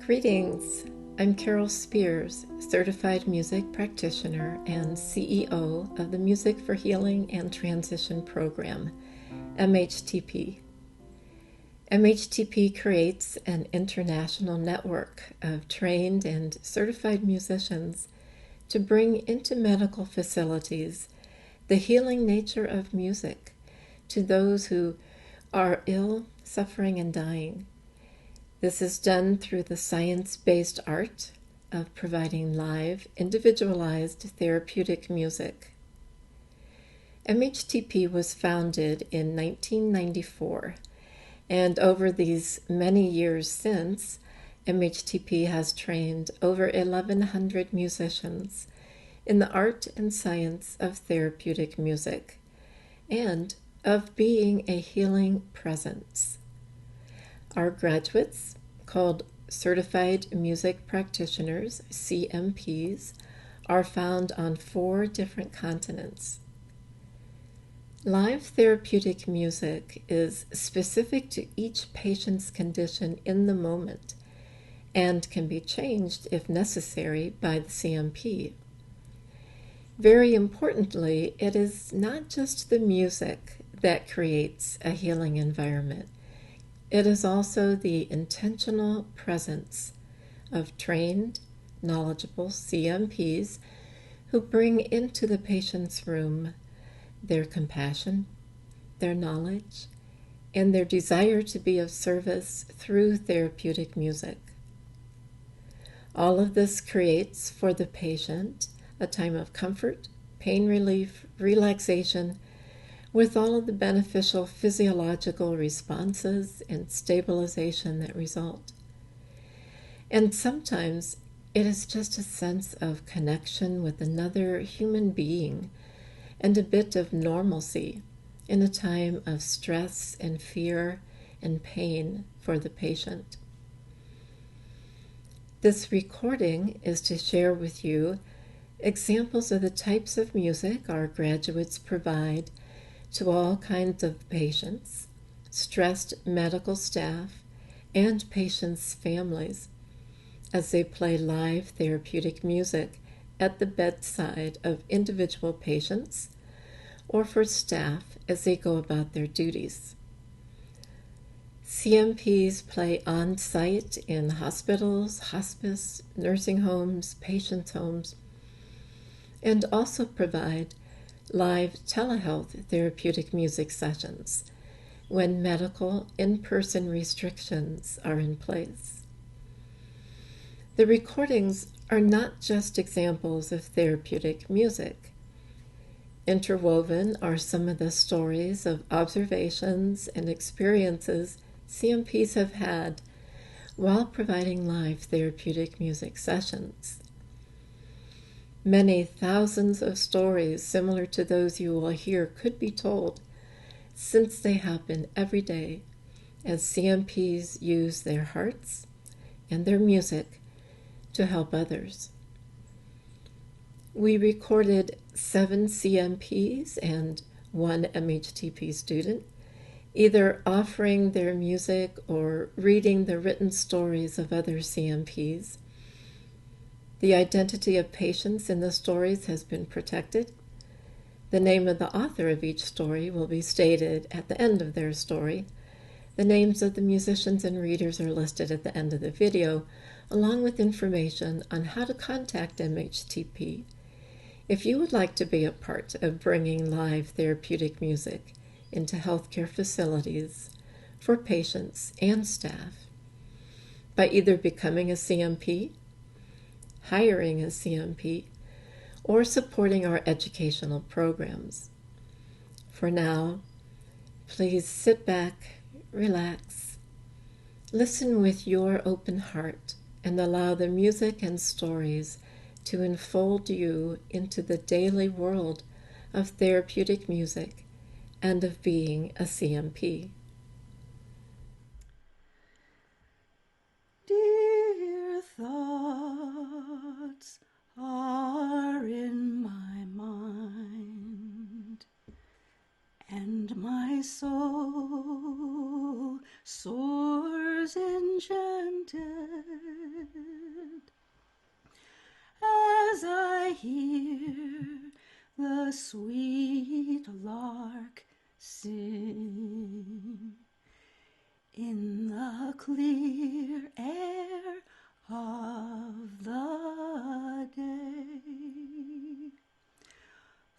Greetings, I'm Carol Spears, Certified Music Practitioner and CEO of the Music for Healing and Transition Program, MHTP. MHTP creates an international network of trained and certified musicians to bring into medical facilities the healing nature of music to those who are ill, suffering, and dying. This is done through the science-based art of providing live, individualized therapeutic music. MHTP was founded in 1994, and over these many years since, MHTP has trained over 1,100 musicians in the art and science of therapeutic music and of being a healing presence. Our graduates, called Certified Music Practitioners, CMPs, are found on 4 different continents. Live therapeutic music is specific to each patient's condition in the moment and can be changed if necessary by the CMP. Very importantly, it is not just the music that creates a healing environment. It is also the intentional presence of trained, knowledgeable CMPs who bring into the patient's room their compassion, their knowledge, and their desire to be of service through therapeutic music. All of this creates for the patient a time of comfort, pain relief, relaxation, with all of the beneficial physiological responses and stabilization that result. And sometimes it is just a sense of connection with another human being and a bit of normalcy in a time of stress and fear and pain for the patient. This recording is to share with you examples of the types of music our graduates provide to all kinds of patients, stressed medical staff, and patients' families as they play live therapeutic music at the bedside of individual patients or for staff as they go about their duties. CMPs play on-site in hospitals, hospice, nursing homes, patients' homes, and also provide live telehealth therapeutic music sessions when medical in-person restrictions are in place. The recordings are not just examples of therapeutic music. Interwoven are some of the stories of observations and experiences CMPs have had while providing live therapeutic music sessions. Many thousands of stories similar to those you will hear could be told, since they happen every day as CMPs use their hearts and their music to help others. We recorded 7 CMPs and 1 MHTP student, either offering their music or reading the written stories of other CMPs. The identity of patients in the stories has been protected. The name of the author of each story will be stated at the end of their story. The names of the musicians and readers are listed at the end of the video, along with information on how to contact MHTP. If you would like to be a part of bringing live therapeutic music into healthcare facilities for patients and staff, by either becoming a CMP, hiring a CMP, or supporting our educational programs. For now, please sit back, relax, listen with your open heart, and allow the music and stories to enfold you into the daily world of therapeutic music and of being a CMP. Dear thoughts are in my mind, and my soul soars enchanted hear the sweet lark sing in the clear air of the day,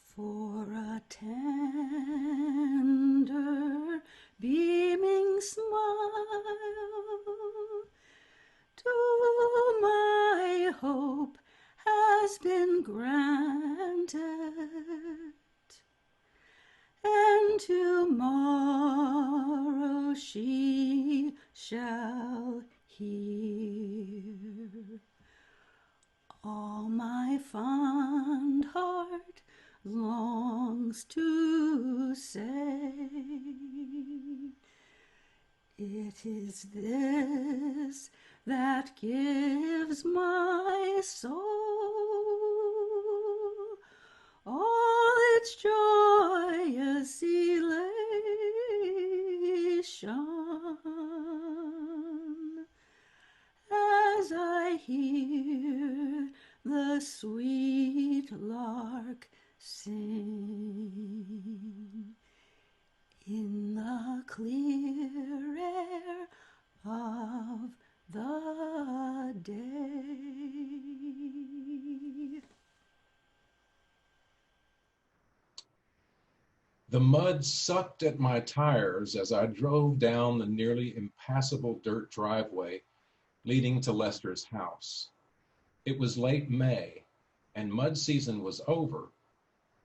for a tender beaming smile to my hope has been granted, and tomorrow she shall hear. All my fond heart longs to say, it is this that gives my soul all its joyous elation, as I hear the sweet lark sing in the clear air of the day. The mud sucked at my tires as I drove down the nearly impassable dirt driveway leading to Lester's house. It was late May, and mud season was over,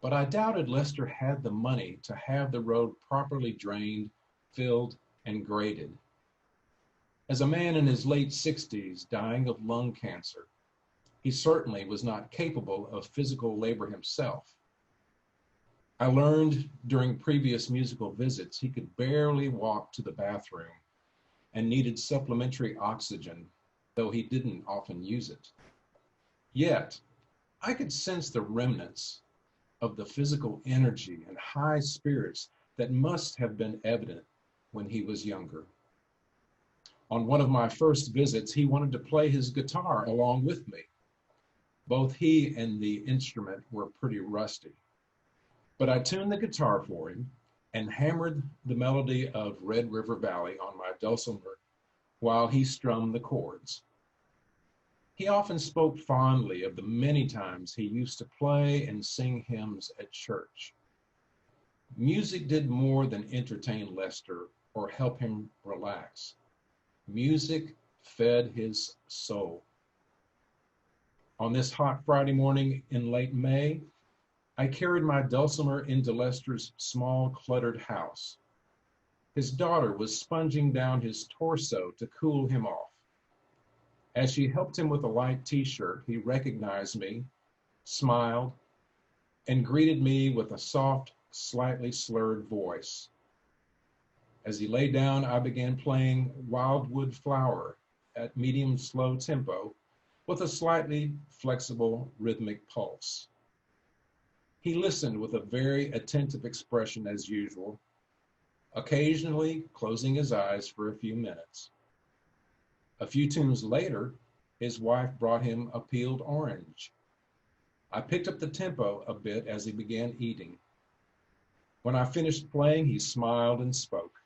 but I doubted Lester had the money to have the road properly drained, filled, and graded. As a man in his late 60s dying of lung cancer, he certainly was not capable of physical labor himself. I learned during previous musical visits he could barely walk to the bathroom and needed supplementary oxygen, though he didn't often use it. Yet, I could sense the remnants of the physical energy and high spirits that must have been evident when he was younger. On one of my first visits, he wanted to play his guitar along with me. Both he and the instrument were pretty rusty. But I tuned the guitar for him and hammered the melody of Red River Valley on my dulcimer while he strummed the chords. He often spoke fondly of the many times he used to play and sing hymns at church. Music did more than entertain Lester or help him relax. Music fed his soul. On this hot Friday morning in late May, I carried my dulcimer into Lester's small, cluttered house. His daughter was sponging down his torso to cool him off. As she helped him with a light t-shirt, he recognized me, smiled, and greeted me with a soft, slightly slurred voice. As he lay down, I began playing Wildwood Flower at medium slow tempo with a slightly flexible rhythmic pulse. He listened with a very attentive expression as usual, occasionally closing his eyes for a few minutes. A few tunes later, his wife brought him a peeled orange. I picked up the tempo a bit as he began eating. When I finished playing, he smiled and spoke.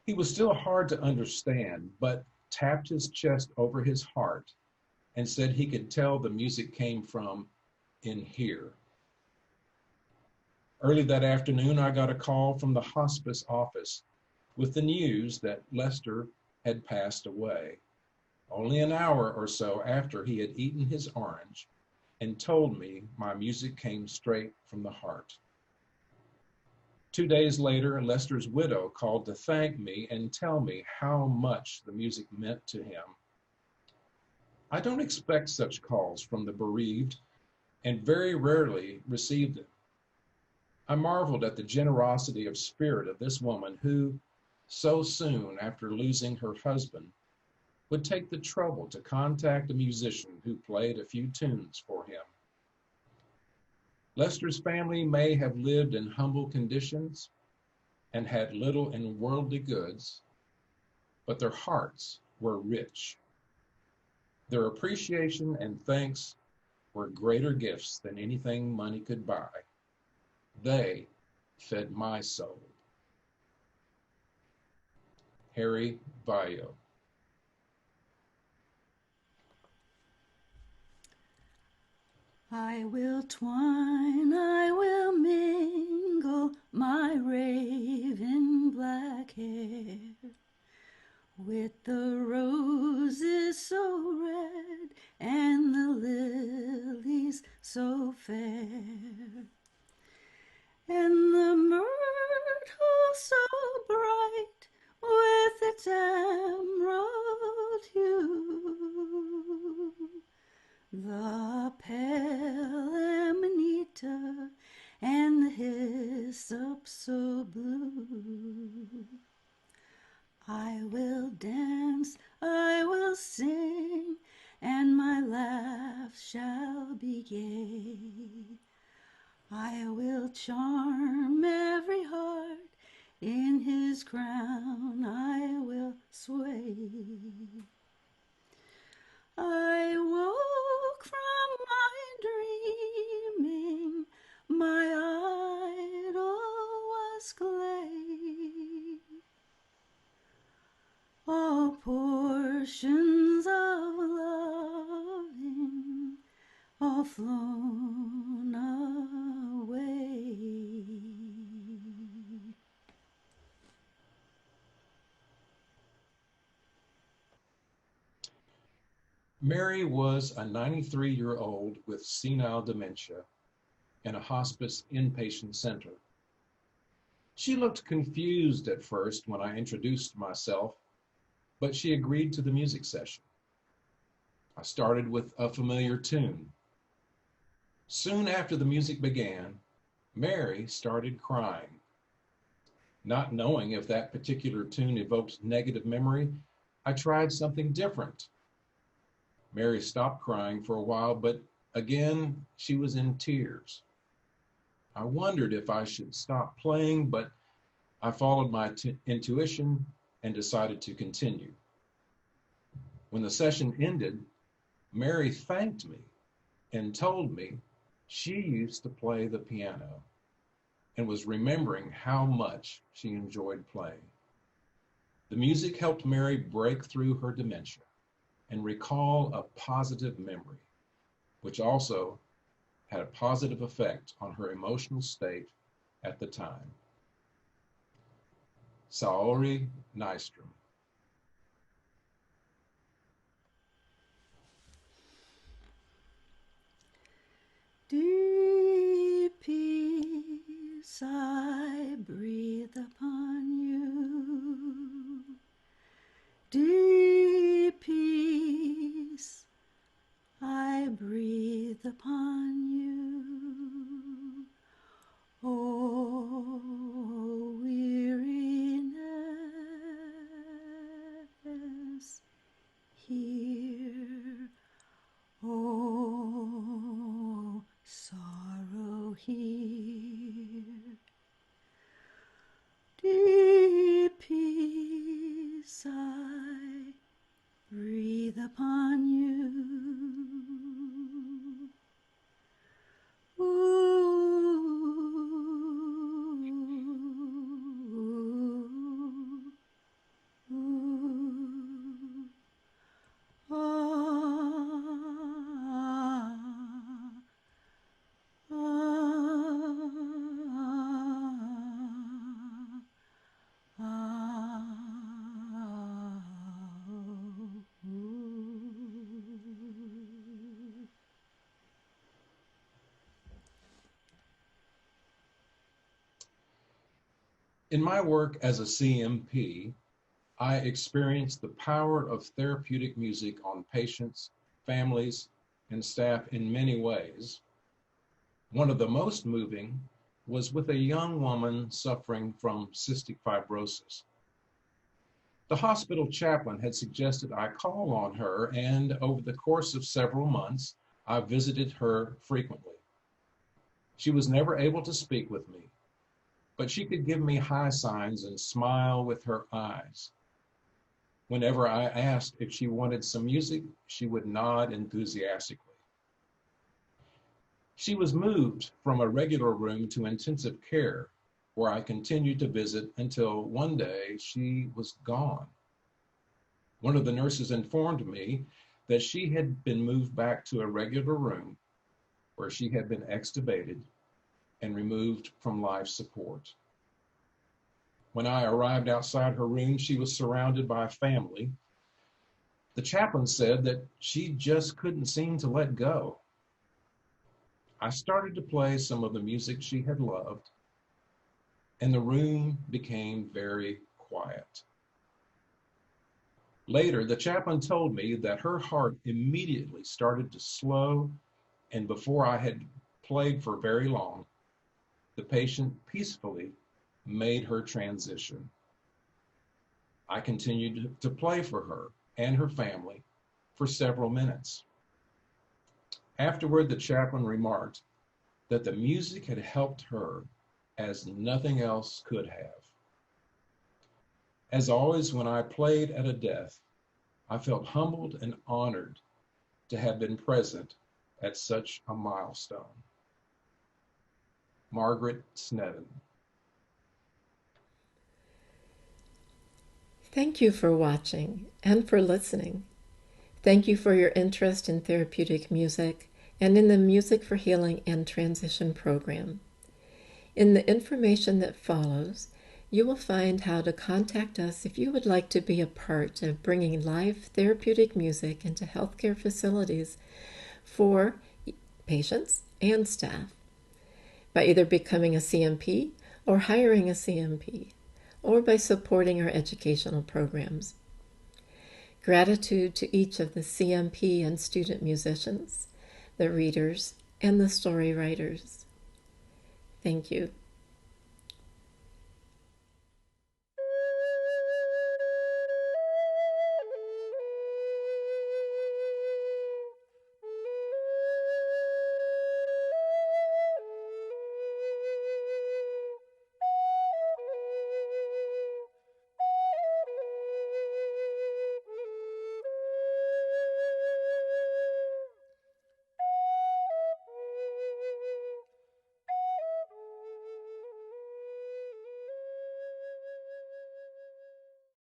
He was still hard to understand, but tapped his chest over his heart and said he could tell the music came from in here. Early that afternoon, I got a call from the hospice office with the news that Lester had passed away, only an hour or so after he had eaten his orange and told me my music came straight from the heart. 2 days later, Lester's widow called to thank me and tell me how much the music meant to him. I don't expect such calls from the bereaved and very rarely receive them. I marveled at the generosity of spirit of this woman who, so soon after losing her husband, would take the trouble to contact a musician who played a few tunes for him. Lester's family may have lived in humble conditions and had little in worldly goods, but their hearts were rich. Their appreciation and thanks were greater gifts than anything money could buy. They fed my soul. Harry Vallo. I will twine, I will mingle my raven black hair with the roses so red and the lilies so fair, and the myrtle so bright with its emerald hue, the pale amanita and the hyssop so blue. I will dance, I will sing, and my laugh shall be gay. I will charm every heart, in his crown I will sway. I woke from my dreaming, my idol was clay. All portions of loving, all flown away. Mary was a 93-year-old with senile dementia in a hospice inpatient center. She looked confused at first when I introduced myself, but she agreed to the music session. I started with a familiar tune. Soon after the music began, Mary started crying. Not knowing if that particular tune evoked negative memory, I tried something different. Mary stopped crying for a while, but again, she was in tears. I wondered if I should stop playing, but I followed my intuition and decided to continue. When the session ended, Mary thanked me and told me she used to play the piano and was remembering how much she enjoyed playing. The music helped Mary break through her dementia and recall a positive memory, which also had a positive effect on her emotional state at the time. Saori Nystrom. Deep peace I breathe upon you. Deep peace I breathe upon you. Oh, weariness, here. Oh, sorrow, here. Deep peace I breathe upon you. In my work as a CMP, I experienced the power of therapeutic music on patients, families, and staff in many ways. One of the most moving was with a young woman suffering from cystic fibrosis. The hospital chaplain had suggested I call on her, and over the course of several months, I visited her frequently. She was never able to speak with me, but she could give me high signs and smile with her eyes. Whenever I asked if she wanted some music, she would nod enthusiastically. She was moved from a regular room to intensive care, where I continued to visit until one day she was gone. One of the nurses informed me that she had been moved back to a regular room where she had been extubated and removed from life support. When I arrived outside her room, she was surrounded by a family. The chaplain said that she just couldn't seem to let go. I started to play some of the music she had loved, and the room became very quiet. Later, the chaplain told me that her heart immediately started to slow, and before I had played for very long, the patient peacefully made her transition. I continued to play for her and her family for several minutes. Afterward, the chaplain remarked that the music had helped her as nothing else could have. As always, when I played at a death, I felt humbled and honored to have been present at such a milestone. Margaret Snedden. Thank you for watching and for listening. Thank you for your interest in therapeutic music and in the Music for Healing and Transition program. In the information that follows, you will find how to contact us if you would like to be a part of bringing live therapeutic music into healthcare facilities for patients and staff, by either becoming a CMP or hiring a CMP, or by supporting our educational programs. Gratitude to each of the CMP and student musicians, the readers, and the story writers. Thank you.